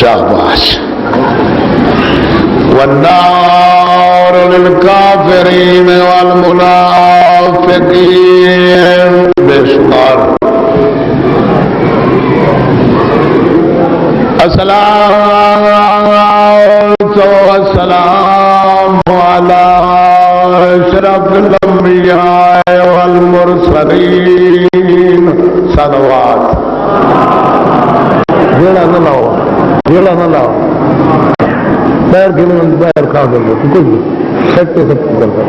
شاباش والنار للكافرين والمنافقين بے شمار السلام على اشرف الانبیاء والمرسلین صلوات جیڑا نہ لاؤ بیر کھا دیں گے کچھ سب کرتا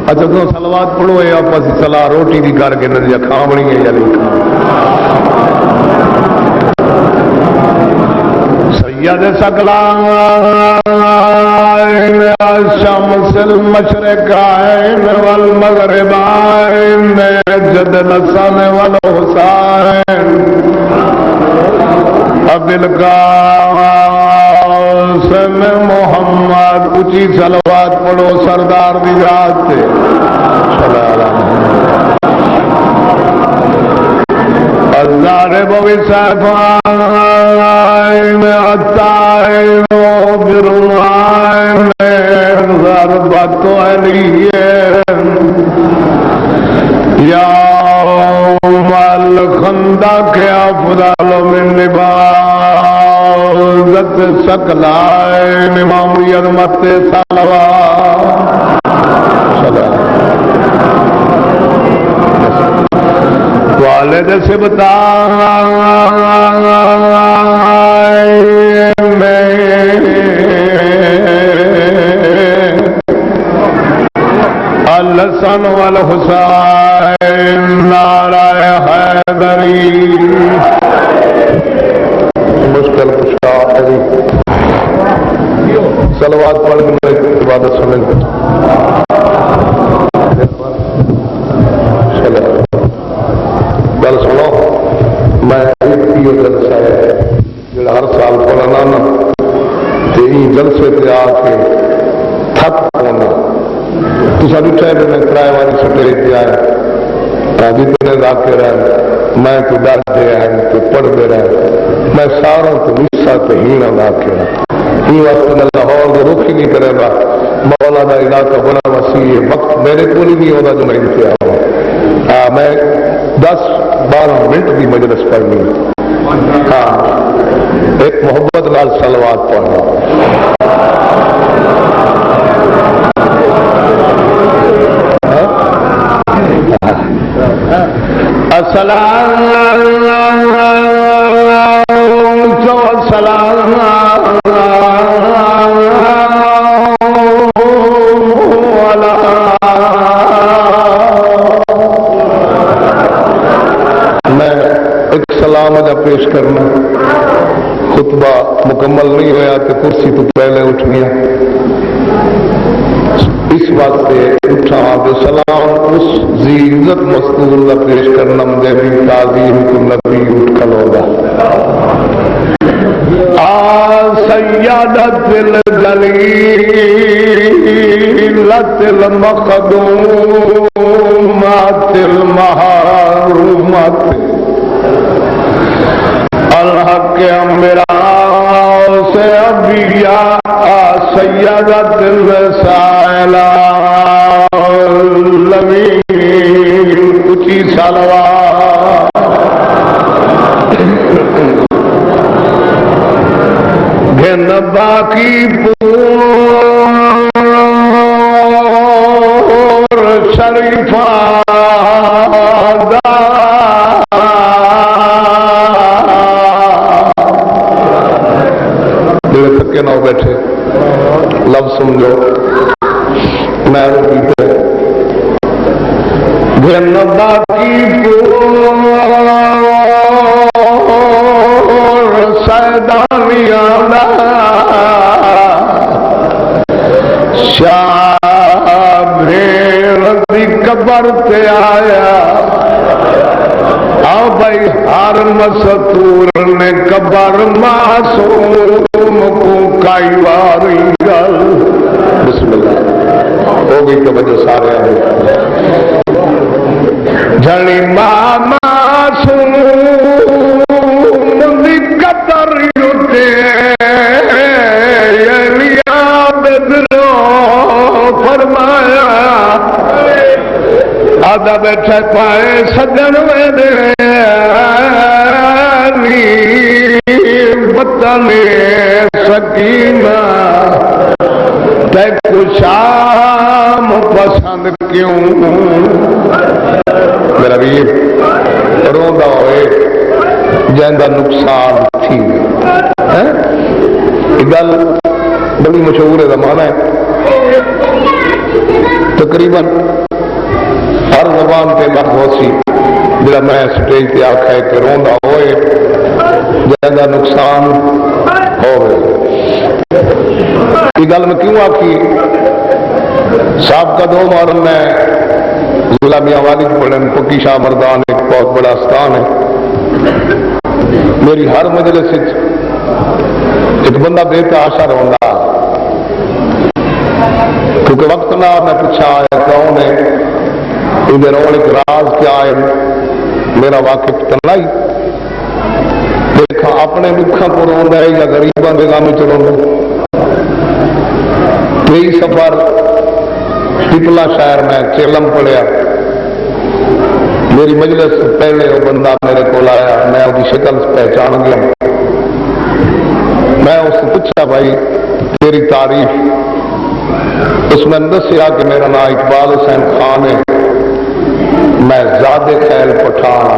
اچھا تو سلوات پڑھو ہے آپ سلا روٹی دی کر کے نہ کھا بنی ہے یا نہیں کھا سید ثقلین الشمس المشرقین والمغربین جد الحسن والحسین ابوالقاسم محمد اونچی صلوات پڑھو سردار دی ذات سے الضارب بسیفین الطائر برمائن ضربت علیہم یوم الخندق افضل من نباذت ثقلین امامیت مت صلوات والد سبتائن میں الحسن والحسین نعرہ حیدری مشکل کشا ہے صلوات پڑھ کے عبادت سنیں گل سنو میں ایک جلسہ ہے جڑا ہر سال پڑھنا نا جلسے پہ آ کے تھک پونا تو ساری ٹائم میں کرائے والی چھٹے پہ آئے جتنے ذاکر ہیں میں تو ڈر دے ہیں تو پڑھ دے رہے میں ساروں تو مصہ تو ہی نہ ذاکر ہی وقت میں لاہور کو رخ ہی نہیں کرے گا مولا دا علاقہ بڑا وسیع ہے وقت میرے کو نہیں ہوگا جو میں انتہا ہوں میں 10-12 منٹ کی مجلس پڑھنی ہاں ایک محبت لال صلوات پڑھنا السلام پیش کرنا خطبہ مکمل نہیں ہوا تو کرسی تو پہلے اٹھ گیا اس واسطے اٹھا تو سلام اس عزت مستور کا پیش کرنا مجھے تعظیم کو نبی اٹھ کر ہوگا سیادت الجلیلت المخدومات المحرومات الحق میرا سے ابیا سیدت الرسالین اونچی صلوات گھن باقی پور شریفہ تھکے نہ بیٹھے لفظ سمجھو میں گھن باقی پور سیدانیاں شاہ بھیڑ دی قبر تے آیا آؤ بھائی ہر مستور نے قبر معصوم کو کائی واری گل بسم اللہ ہو گئی توجہ سارے آئے جھڑی معصوم دی قبر آدھا بیٹھا پائے سجن ویدے وطن سکینہ تے کو شام پسند کیوں میرا ویر روندا ہوئے جہندا نقصان تھی گل بڑی مشہور ہے زمانہ ہے تقریباً ہر زبان پہ لفظ ہو سی جڑا میں سٹیج پہ آکھا ہے کہ روندا ہوئے جہندا نقصان ہوئے یہ گل میں کیوں آکی سابقہ دو محرم میں ضلع میاں والد پڑھن پکی شاہ مردان ایک بہت بڑا استان ہے میری ہر مجلس ایک بندہ بے تحاشا روندا کیونکہ وقت نہ میں پوچھا آیا کون ہے ادھر رونے کے راز کیا ہے میرا واقف تنائی دیکھا اپنے دکھاں کو روندا ہے یا غریباں کے غم وچ روندا کئی سفر پپلا شہر میں چیلم پڑھیا میری مجلس پہلے وہ بندہ میرے کو آیا میں اس کی شکل پہچان گیا میں اس سے پوچھا بھائی تیری تعریف اس میں دسیا کہ میرا نام اقبال حسین خان ہے میں زیادہ خیل پٹھان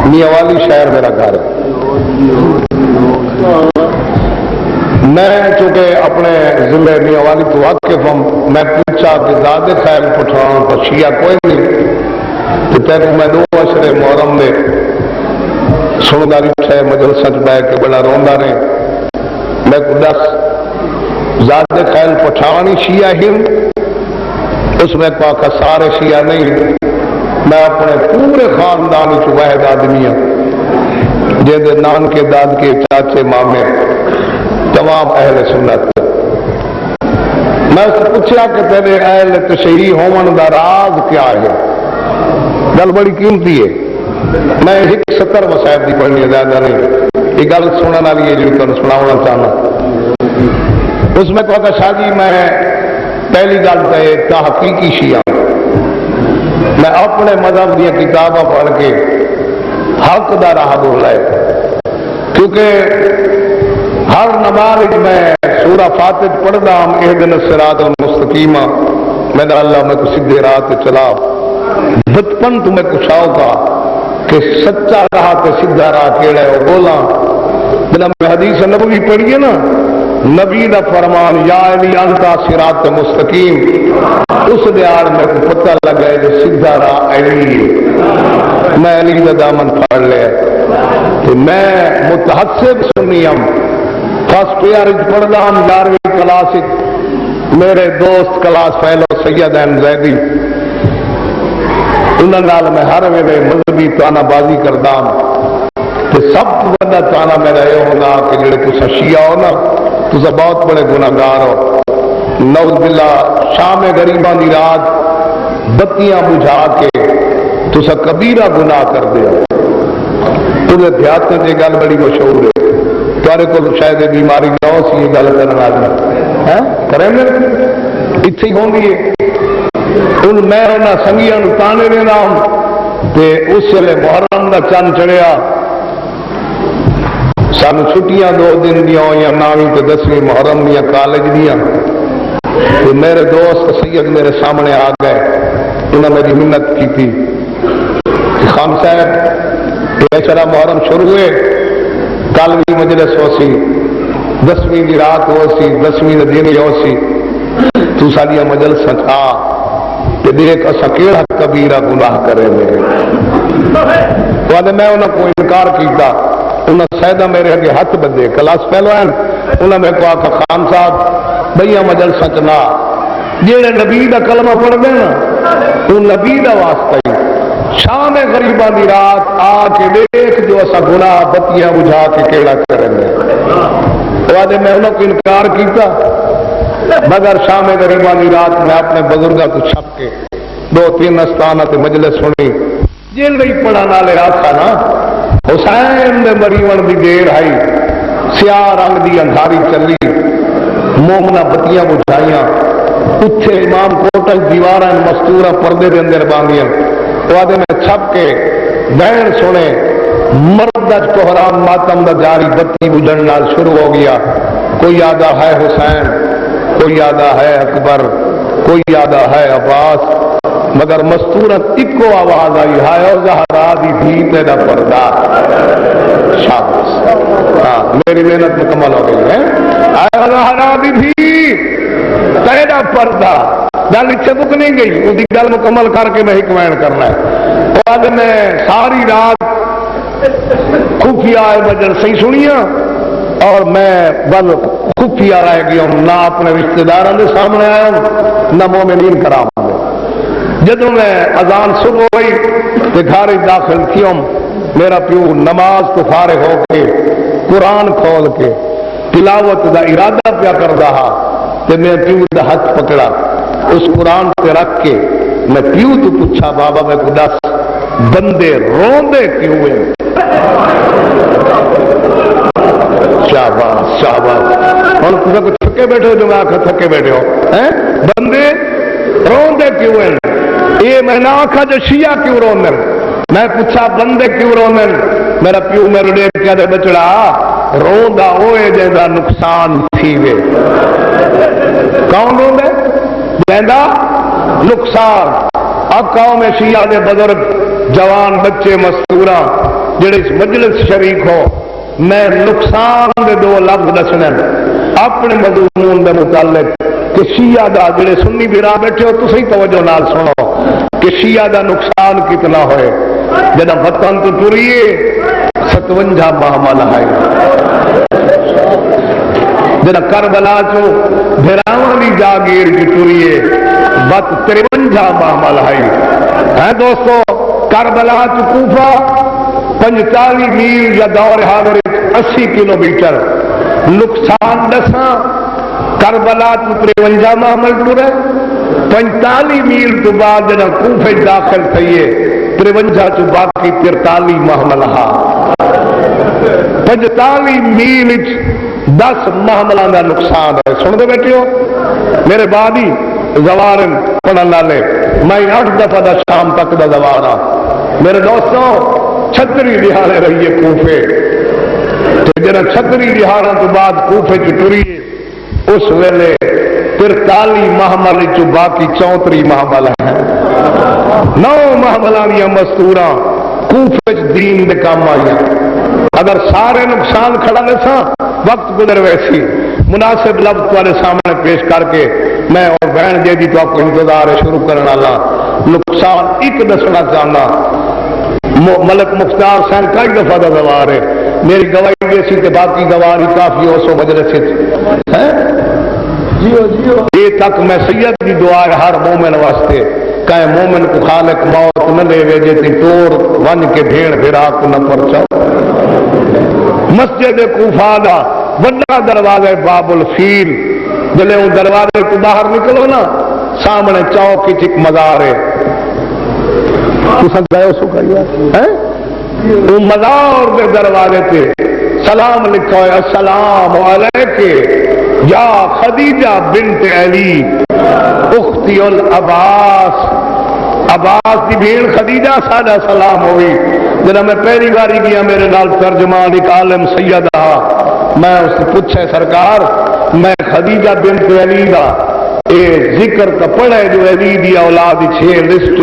میاں والی شہر میرا گھر ہے میں چونکہ اپنے ضلع میاں والی تو واقف ہوں میں پوچھا کہ زیادہ خیل پٹھان تو شیعہ کوئی نہیں تو تیرے میں دو اشرے محرم میں سنداری ہے مجلسہ بہ کے بڑا روندا نے میں کو دس زیادہ خیل پٹھان ہی شیعہ ہی اس میں کہا سارے شیعہ نہیں میں اپنے پورے خاندان چ واحد آدمی ہوں جن نان کے داد کے چاچے مامے تمام اہل سنت میں اس سے پوچھا کہ تیرے اہل تشیعی ہون دا راز کیا ہے گل بڑی قیمتی ہے میں 70 مسائب کی پڑھنی ہے زیادہ نہیں یہ گل سننے والی ہے جو تمہیں سنانا چاہنا اس میں کہا کہ شاہ جی میں پہلی گل تو تحقیقی شیعہ میں اپنے مذہب دیا کتاباں پڑھ کے حق دا راہ بولا ہے کیونکہ ہر نماز میں سورہ فاتح پڑھتا ہم اہدنا الصراط المستقیم میں نے اللہ میں کو سیدھے راہ پہ چلا بچپن تمہیں کچھاؤ کا کہ سچا راہ پہ سیدھا راہ کیڑا ہے وہ بولا بنا میں حدیث نبوی پڑھیے نا نبی دا فرمان یا علی انتا صراط مستقیم اس دیار میں کو پتہ لگا ہے جو سیدھا راہ علی میں علی دا دامن پھاڑ لیا کہ میں متحسب سنی ہم فرسٹ ایئر پڑھتا ہم 11ویں کلاس میرے دوست کلاس فیلو سید این زیدی انہوں میں ہر ویلے مذہبی تانا بازی کرتا ہوں کہ سب بڑا تانا میرا یہ ہونا کہ جڑے تسا شیعہ ہو نا تسا بہت بڑے گناہگار ہو نعوذ باللہ شام غریباں دی رات بتیاں بجھا کے تسا کبیرہ گناہ کر دیا پورے دیہات میں یہ گل بڑی مشہور ہے تمہارے کو شاید بیماری نہ ہو سی یہ گل کرنے والی کریں گے اتنی ہوگی ان میں انہوں سنگیاں تانے دینا تے اس ویلے محرم کا چند چڑھیا سان چھٹیاں 2 دن دیا یا 9ویں تے 10ویں محرم دیا کالج دیا میرے دوست سید میرے سامنے آ گئے انہوں نے میری منت کی تھی کہ خان صاحب بیچارہ محرم شروع ہوئے کل بھی مجلس ہو سی 10ویں کی رات ہو سی 10ویں دن ہو سی تو سالیاں مجلس آ کہ دیکھ اسا کیڑا کبیرہ گناہ کرے میرے میں انہوں کو انکار کیتا انہوں سیدہ میرے اگے ہاتھ بدے کلاس پہلو ہیں انہوں نے کہا کہ خان صاحب بھیا مجلس چنا جیڑے نبی دا کلمہ پڑھ دے نا وہ نبی دا واسطہ ہی شام غریباں دی رات آ کے دیکھ جو اسا گناہ بتیاں بجھا کے کیڑا کریں گے میں انہوں کو انکار کیتا مگر شام غریباں دی رات میں اپنے بزرگاں کو چھپ کے 2-3 استانہ تے مجلس سنی جن نہیں پڑھانا لے آکھا نا حسین دے مریون دی دیر آئی سیاہ رنگ دی اندھاری چلی مومنہ بتیاں بجھائیاں اتھے امام کوٹل دیوارہ مستورہ پردے دے اندر باندھیاں تو آدھے میں چھپ کے بہن سنے مردج کوہرام ماتم دا جاری بتی بجھن نال شروع ہو گیا. کوئی آدھا ہے حسین، کوئی آدھا ہے اکبر، کوئی آدھا ہے عباس، مگر مستورت اکو آواز آئی ہے او زہرا دی دھی تیرا پردہ. شاباش، ہاں میری محنت مکمل ہو گئی ہے. اے زہرا دی دھی تیرا پردہ. گل اتنے بک نہیں گئی، اس کی گل مکمل کر کے میں حکمین کرنا ہے. بعد میں ساری رات خفیہ مجر صحیح سنیا اور میں بل خفیہ رہ گیا ہوں، نہ اپنے رشتے داروں کے سامنے آیا ہوں نہ مومنین کرام. جدوں میں اذان صبح ہوئی تو گھر داخل کیا، میرا پیو نماز تو فارغ ہو کے قرآن کھول کے تلاوت دا ارادہ پیا کر رہا تو میں پیو دا ہاتھ پکڑا، اس قرآن پہ رکھ کے میں پیو تو پوچھا بابا میں کو دس بندے روندے کیوں ہیں؟ شاباش شاباش. اور تم کو تھکے بیٹھے ہو جو میں آخر تھکے بیٹھے ہو بندے روندے کیوں ہیں؟ یہ میں نے آخا جو شیعہ کیوں روندے؟ میں پوچھا بندے کیوں روندے؟ میرا پیو میرے دیکھ کے دے بچڑا روندا ہوئے جیسا نقصان تھی وے. کون روندے؟ جیسا نقصان. اب قوم شیعہ دے بزرگ جوان بچے مستورہ جڑے اس مجلس شریک ہو، میں نقصان دے دو لفظ دسنے اپنے مضمون دے متعلق کہ شیعہ دا جڑے سنی بھی راہ بیٹھے ہو تو صحیح توجہ نال سنو کہ شیعہ دا نقصان کتنا ہوئے. جدا وطن تو ٹریے 57 معاملہ ہے، جدا کربلا چو بھراواں دی جاگیر کی ٹریے بت 53 معاملہ ہے. دوستو کربلا چو کوفہ 45 میل یا دور حاضر 80 کلومیٹر. نقصان دساں کربلا تو 53 معامل ٹرے 45 میل تو بعد جنا کوفے داخل تھئیے 53 چو باقی 43 معاملہ. 45 میل 10 معاملہ کا نقصان ہے. سن دے بیٹھے ہو میرے بعد ہی زوارن پڑھن والے میں 8 دفعہ دا شام تک دا زوارا. میرے دوستوں چھتری رہاڑے رہیے کوفے تو جنا چھتری رہاڑا تو بعد کوفے چ ٹریے اس ویلے 43 محمل چ باقی 34 محمل ہے. 9 محملہ دیا مستورہ کوفے چ دین دے کام آئی. اگر سارے نقصان کھڑا دساں وقت گزر ویسی مناسب لفظ والے سامنے پیش کر کے میں اور بہن جی دی تو آپ کو انتظار شروع کرنا لا. نقصان ایک دسنا چاہنا ملک مختار سین کئی دفعہ دا گوار ہے. میری گواہی جیسی کہ باقی گوار ہی کافی ہو سو مجلس ہے. یہ تک میں سید کی دعا ہے ہر مومن واسطے کہ مومن کو خالق موت نہ لے وے جیتی ٹور ون کے بھیڑ بھیڑا کو نہ پرچاؤ. مسجد کوفہ دا بڑا دروازہ باب الفیل جلے ان دروازے کو باہر نکلو نا سامنے چوک کی ایک مزار ہے. مزار کے دروازے پہ سلام لکھا ہے السلام علیکہ یا خدیجہ بنت علی اختی العباس. عباس کی بھیڑ خدیجہ سادہ سلام ہوئی. جنا میں پہلی باری گیا میرے نال ترجمان ایک عالم سید رہا. میں اس سے پوچھے سرکار میں خدیجہ بنت علی دا اے ذکر کا پڑھے جو علی دی اولاد 6 لسٹ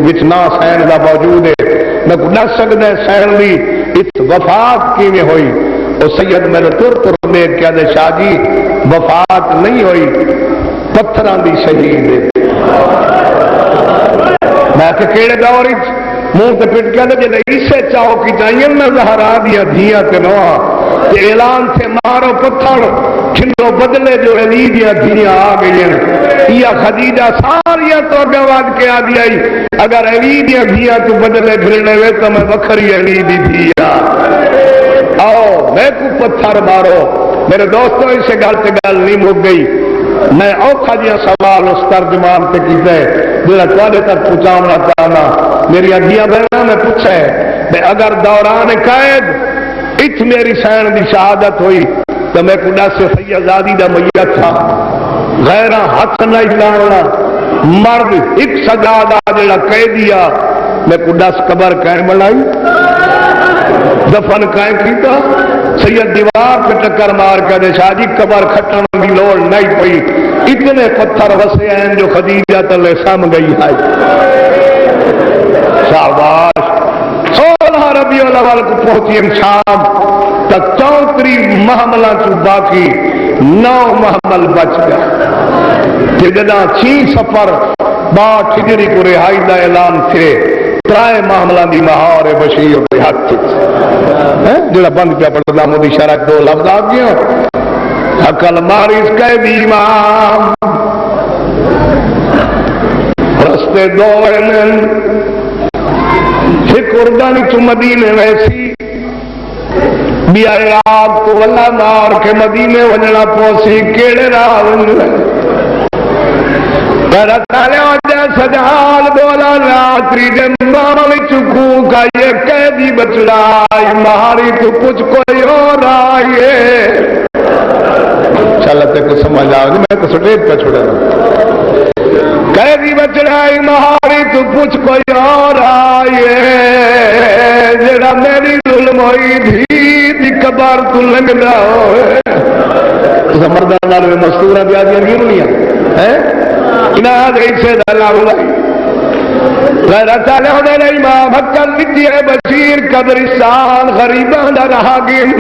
وچ نا سین دا موجود ہے میں کو دس سکدا ہے سین دی اس وفات کیویں ہوئی. او سید میرے تر نے کیا دے شاہ جی وفات نہیں ہوئی پتھراں دی شہید ہے. میں کہ کیڑے دور وچ منہ تے پٹ کے دے اسے چاہو کی چاہیے نہ زہرا دیا دھیاں تے نوا تے اعلان سے مارو پتھر کھنڈو بدلے جو علی دیا دھیاں آ گئی ہیں. یا خدیجہ ساریاں تو گواج کے آ دیا اگر علی دیا دھیاں تو بدلے پھرنے وے تو میں بکھری علی دی دھیاں آؤ میں کو پتھر مارو. میرے دوستوں اس سے گل تے گل نہیں مک گئی. میں اوکھا جیا سوال اس ترجمان پہ کیتا ہے جڑا تواڈے تک پہنچانا چاہنا. میری اگیاں بہناں نے پوچھا ہے اگر دوران قید ات میری سین دی شہادت ہوئی تو میں کو دس سیدزادی دا میت تھا غیرہ ہاتھ نہیں لانا مرد ایک سجادہ جڑا قیدی آ میں کو 10 قبر کہیں بنائی دفن کہیں کیتا سید دیوار پہ ٹکر مار کے دے شاہ جی قبر کھٹن کی لوڑ نہیں پئی اتنے پتھر وسے ہیں جو خدیجہ تلے سم گئی ہے شاباش 16 ربیع الاول کو پہنچی شام تک 34 محملہ تو باقی 9 محمل بچ گئے جدہ 6 سفر بات ہجری کو رہائی دا اعلان تھے 3 محملہ دی مہار بشیر کے ہاتھ جڑا بند کیا پڑھتا مودی شرک 2 لفظ آ گیا عقل مارس کے بھی امام رستے 2 ایک اردانی تو مدینے ویسی بھی آئے آپ تو اللہ مار کے مدینے وجنا پوسی کیڑے راہ ونجنے میرا تالے ہو جائے سجال بولا راتری جمعالی چکو کا یہ قیدی بچڑائی مہاری تو کچھ کوئی اور آئیے چلتے کو سمجھ آؤ میں تو سٹیٹ پہ چھوڑا قیدی بچڑائی مہاری تو کچھ کوئی اور آئیے جڑا میری ظلم ہوئی بھی قبر تو لنگ نہ ہوئے مردان میں مستورہ بھی آدھیاں نہیں رونیاں اناد ایسے دلہ ہوئی غیرت علیہ امام حقا لدی بشیر قبرستان غریبان دا رہا گیم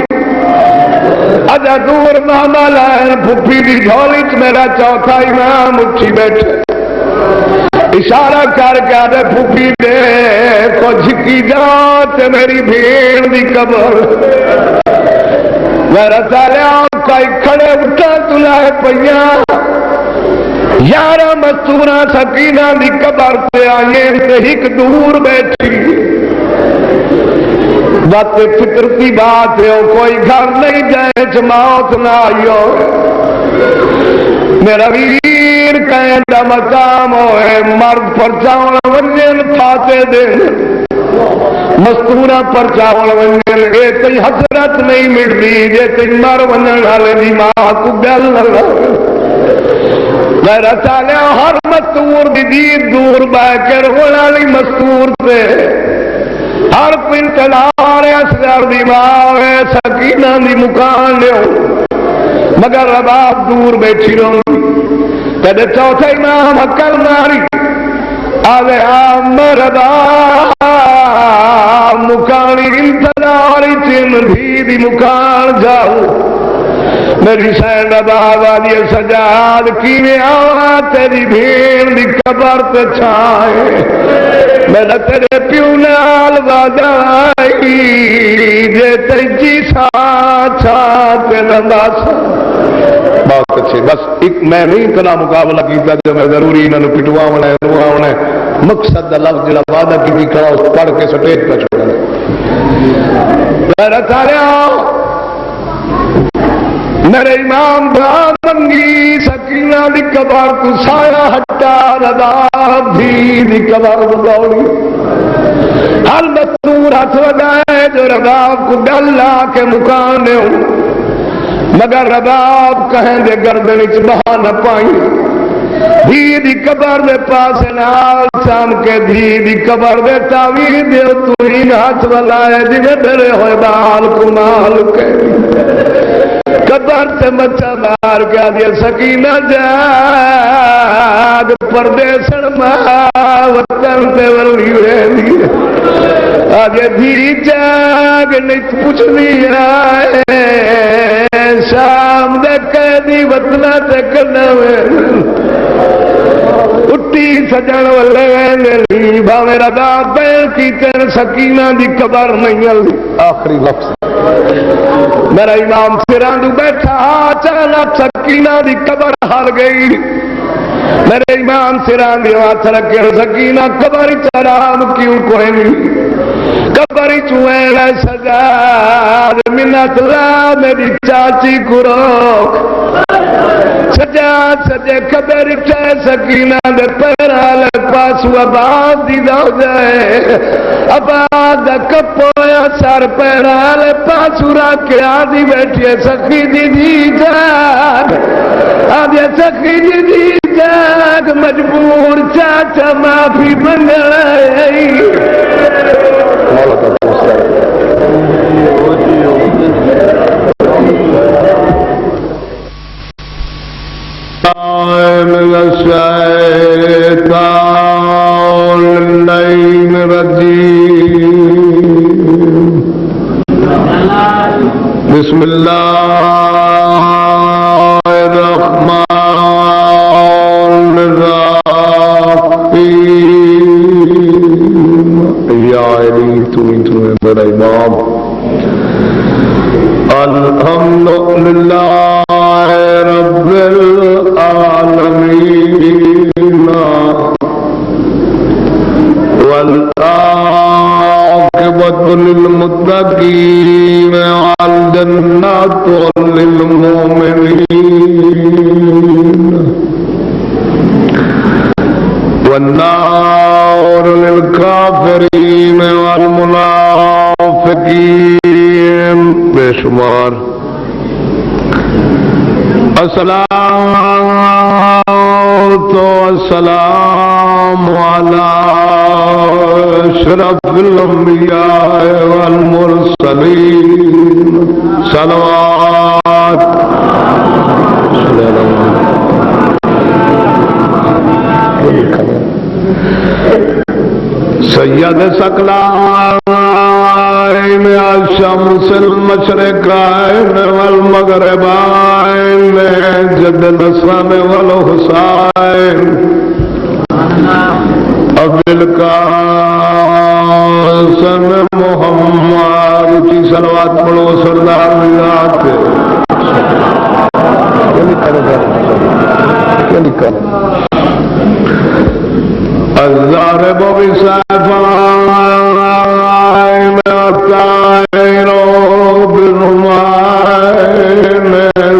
اجا دور ماما لائن پھپی دی جھولیچ میرا چوتھا امام اٹھی بیٹھے اشارہ کر کے آدھے پھپی دے کو جھکی جاتے میری بھیڑ دی قبر غیرت علیہ کئی کھڑے اٹھا تلائے پہیاں یارہ مستورہ سکینہ دی قبر پہ آئیں سے ایک دور بیٹھی بات فطرتی بات ہے کوئی گھر نہیں جائے موت نہ آئیو میرا ویر کہیں دا مقام ہوئے مرد پر چاول ونجن پھاتے دے مستورہ پر چاول ونجن اے تی حسرت نہیں مٹتی جے تی مر ونجن حالے دی ماں کو بیل نہ غیرت علیہ ہر مستور دی دید دور بہ کر ہولالی مستور سے ہر پنٹلار اسگر دی ماں سکینہ دی مکان لیو مگر رباب دور بیٹھی رہوں تیرے چوتھے امام حقل ماری آلے آم رباب مکانی انتظاری چن بھی دی مکان جاؤ میری سینڈ بابا دی سجاد کیویں آوا تیری بھیڑ دی قبر تے چھائے میرا تیرے پیو نال وعدائی جے تیجی ساتھ تے لنداسا بہت اچھے بس ایک میں نہیں کلا مقابلہ کیتا جو میں ضروری انہوں پٹوا ہونا ہے مقصد دا لفظ جڑا وعدہ کی کرا اس پڑھ کے سٹیج پہ چھوڑا میرا تارے میرے امام منگی سکینہ دی قبر تو سایہ ہٹا رباب بھی دی قبر بگوڑی ہر مستور ہاتھ وگائے جو رباب کو ڈلا کے مکان دے مگر رباب کہیں دے گردن اچ بہا نہ پائی دھی دی قبر دے پاس نال سام کے دھی دی قبر دے تاوی دے تو ہی ہاتھ ولائے جنہیں ڈرے ہوئے بال کمال کے قبر سے مچا مار گیا دیا سکینہ جاگ پردیسن ماں وطن تے ولی ویلی آگے دھی جاگ نہیں پوچھ لیا شام دے قیدی وطنہ تے کرنا اٹھی سجن والے ویلی بھاوے رضا پیر کی تین سکینہ دی قبر نہیں آلی آخری لفظ میرا امام سراندو بیٹھا اچانک سکینہ دی قبر ہار گئی میرے امام سراندو ہاتھ رکھے سکینہ قبر چرام کیوں کوئی نہیں قبر چوئے سجاد منت لا میری چاچی کو روک سجاد سجے قبر چاہے سکینہ دے پیرال پاس و آباد دی دو جائے آباد کپویا سر پیرال پاسورا کے آدھی بیٹھی سخی دی جان آدھی سخی دی جان مجبور چاچا معافی منگنا من الشيطان اللعين الرجيم بسم الله الرحمن الرحيم يا علي تمين میرا امام الحمد لله رب العالمين والعاقبة للمتقين والجنات للمؤمنين والنار للكافرين والمنافقين بے شمار السلام على أشرف الأنبياء والمرسلين صلوات سید ثقلین الشمس المشرقین والمغربین جد الحسن والحسین ابو القاسم محمد کی صلوات پڑھو سردار ملات الزارب بسافين الطائر بالرمائن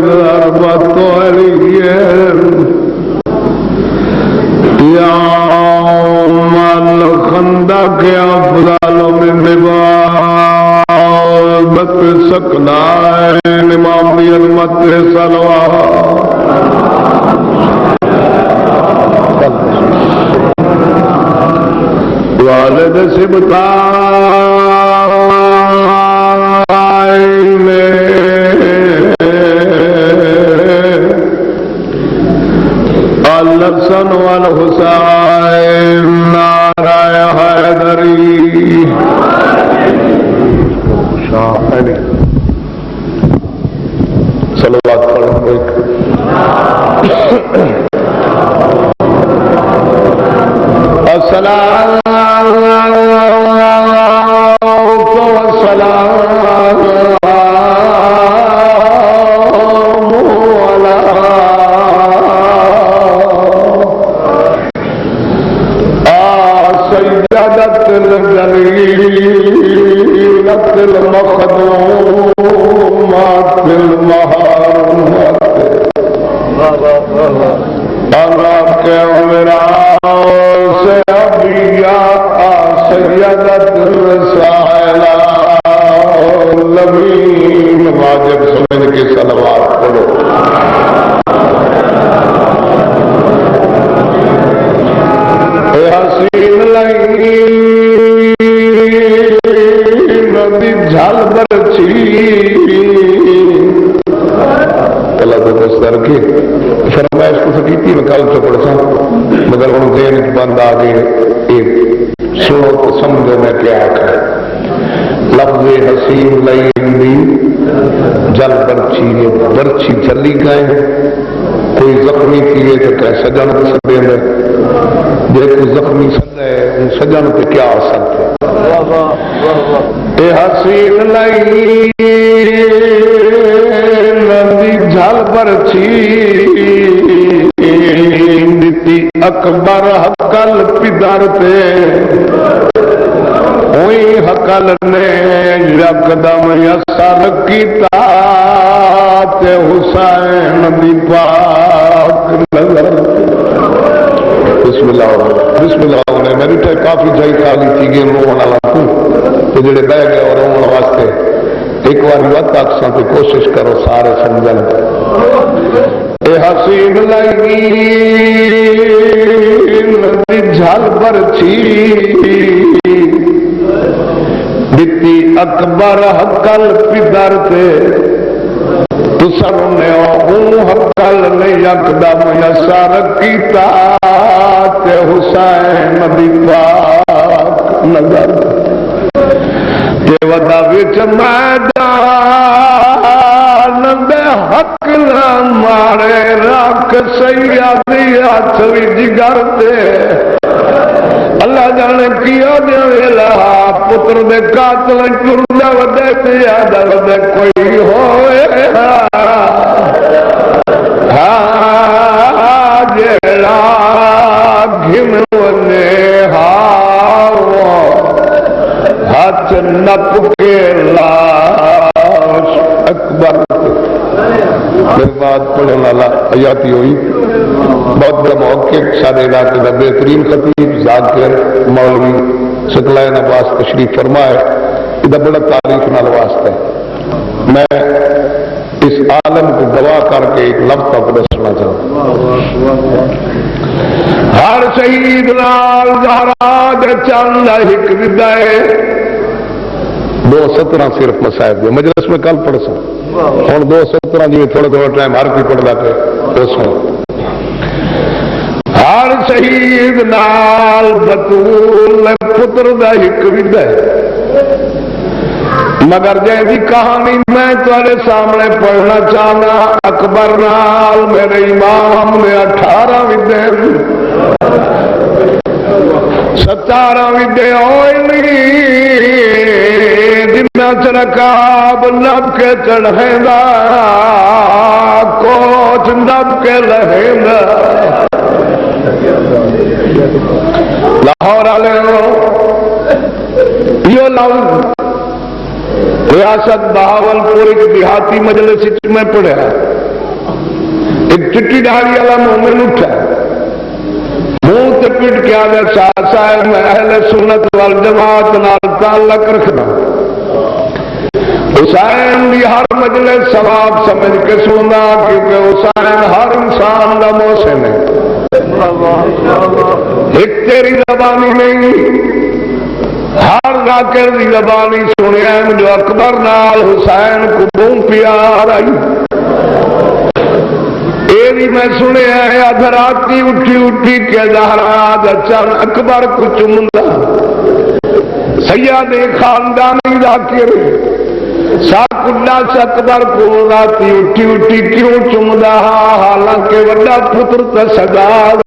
ضربة وليين يوم الخندق أفضل من نبابة سكنائن امامي المت صلوات والد سبتائن الحسن والحسین نعرہ حیدری صلوات پڑھو السلام فرمائش کو سکیتی میں کل سے پڑھا مگر ان ذہن بند آگے ایک سنو تو سمجھو میں کیا آکھا لفظ حسین لائن بھی جل برچی جلی گئے کوئی زخمی کیے تو کہ سجن پہ سبے میں جے کوئی زخمی سجن ہے ان سجن پہ کیا اثر تھے اے حسین لائن جھال برچی نیتی اکبر حقل پدر تے ہوئی حقل نے یکدم یسر کیتا تے حسین دی پاک نظر بسم اللہ ہونے میں بھی کافی جائی خالی تھی گئی رونے والا تو جڑے بہ گئے اور رونے واسطے ایک بار وقت آکساں تو کوشش کرو سارے سمجھن اے حسین لگی جھل پر چھی بیتی اکبر حقل پدر تے تو سرنے ہوں حقل نے یکدم یسر کیتا تے حسین نبی پاک نظر تے ودا وچ میدان دے حق نہ مارے رکھ سیادی ہاتھ وی جگر تے اللہ جانے کیا دے ویلا پتر دے قاتل ٹردا ودے تے یاد ودے کوئی ہوئے ہاں جڑا گھن ونے ہاتھ نپ کے لاش اکبر میرے بات پڑھنے والا حیاتی ہوئی بہت بڑا موقع سارے علاقے کا بہترین خطیب ذاکر مولوی ثقلین عباس تشریف فرما ہے یہ بڑا تاریخ نال واسطہ ہے میں اس عالم کو گواہ کر کے ایک لفظ آپ کو دسنا چاہوں ہر شہید نال زہرا دے چند ایک ودائے 2:17 صرف مسائب دے مجلس میں کل پڑھ سو ہوں 2:17 جی تھوڑا تھوڑا ٹائم ہر کوئی پڑھتا پہ سو ہر شہید نال بطول پتر دا ایک ودائے مگر جیسی کہانی میں تمہارے سامنے پڑھنا چاہنا اکبر نال میرے امام نے 18 ودے 17 ودے ہوئے جنہ چرکاب نب کے چڑھیندا کوچ نب کے لہیندا لاہور والے یہ لفظ ریاست بہاولپور ایک دیہاتی مجلس میں پڑھا ایک چٹی داڑھی والا مومن اٹھا منہ تے پٹ کے آدھا شاہ صاحب میں اہل سنت والجماعت نال تعلق رکھنا حسین بھی ہر مجلس ثواب سمجھ کے سننا کیونکہ حسین ہر انسان کا محسن ہے ایک تیری زبانی نہیں ہر ذاکر دی زبانی سنیا جو اکبر نال حسین کو بوں پیار آئی ایری میں سنیا ہے ادھراتی اٹھی کے زہرا چن اکبر کو چمندا سیاد خاندانی ذاکر ساک اللہ سے اکبر کو راتی اٹھی کیوں چمدا حالانکہ وڈا پتر تے سردار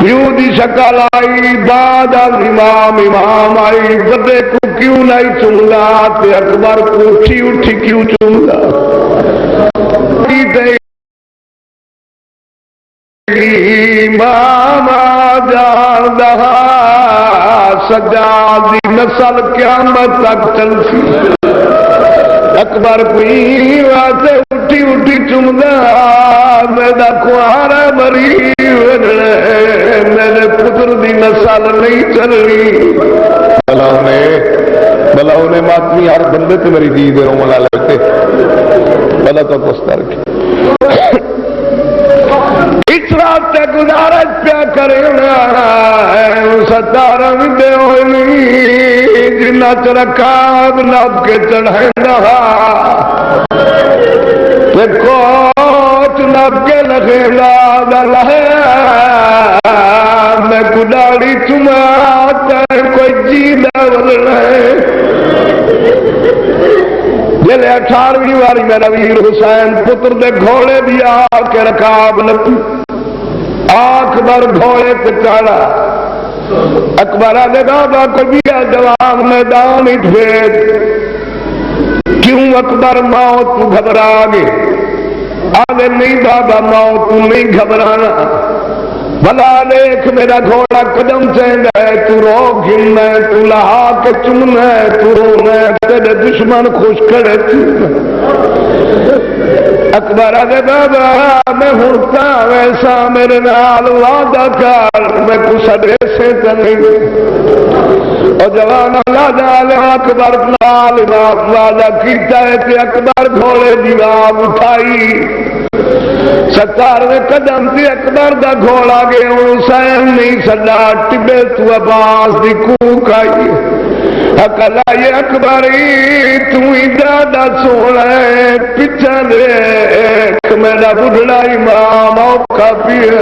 پیو دی شکل آئی بعد امام آئی بڑے کو کیوں نہیں چمدا تے اکبر کو اٹھی کیوں چمدا امام جان دہا سجاد دی نسل قیامت تک چلسی اکبر کوئی واسطے اٹھی چمدا میرا کھوارا مری میرے پتر دی نسل نہیں چلنی بلا انہیں ماتمی ہر بندے تے میری دید رومن والے تے بلا تو پستا رکھے اس رات تے گزارش پیا کرے 17 ودے ہوئی جنہ چ رکاب نب کے چڑھیندا تے کوچ نب کے لگیندا لہے میں گڈاڑی چما کوئی جیلا ولنا جلے 18ویں واری میرا ویر حسین پتر دے گھوڑے بھی آ کے رکاب نپی اکبر گھوڑے تے چڑھا اکبر آدھے بابا کوئی بھی جواب میدان ہی بھیج کیوں اکبر موت تو گھبرا گئے آدھے نہیں بابا موت تو نہیں گھبرانا بلا دیکھ میرا گھوڑا قدم چیندا ہے، تو رو گھننا ہے، تو لہا کے چمنا ہے، تو رونا ہے، تیرے دشمن خوش کھڑے چمنا۔ اکبر آدھے بابا میں ہونتا ویسا میرے نال وعدہ کر، میں کچھ ایسے تو نہیں۔ اور جوان اللہ جال اکبر نال وعدہ کیتا ہے کہ اکبر گھوڑے دی آب اٹھائی، 17ویں قدم سے اکبر دا گھوڑا گئے حسین نہیں سڈا ٹبے تو عباس دی کوک آئی، اکلا یہ اکبری تو دادا سونا ہے، پچھا دیکھ میرا بڑھڑا امام اوکھا پیا،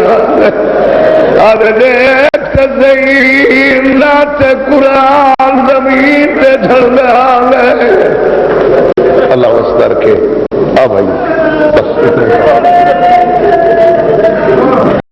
ار دیکھ زین نات قرآن زمین پہ جھڑا لے۔ اللہ واسطے کے آ بھائی بس اتنے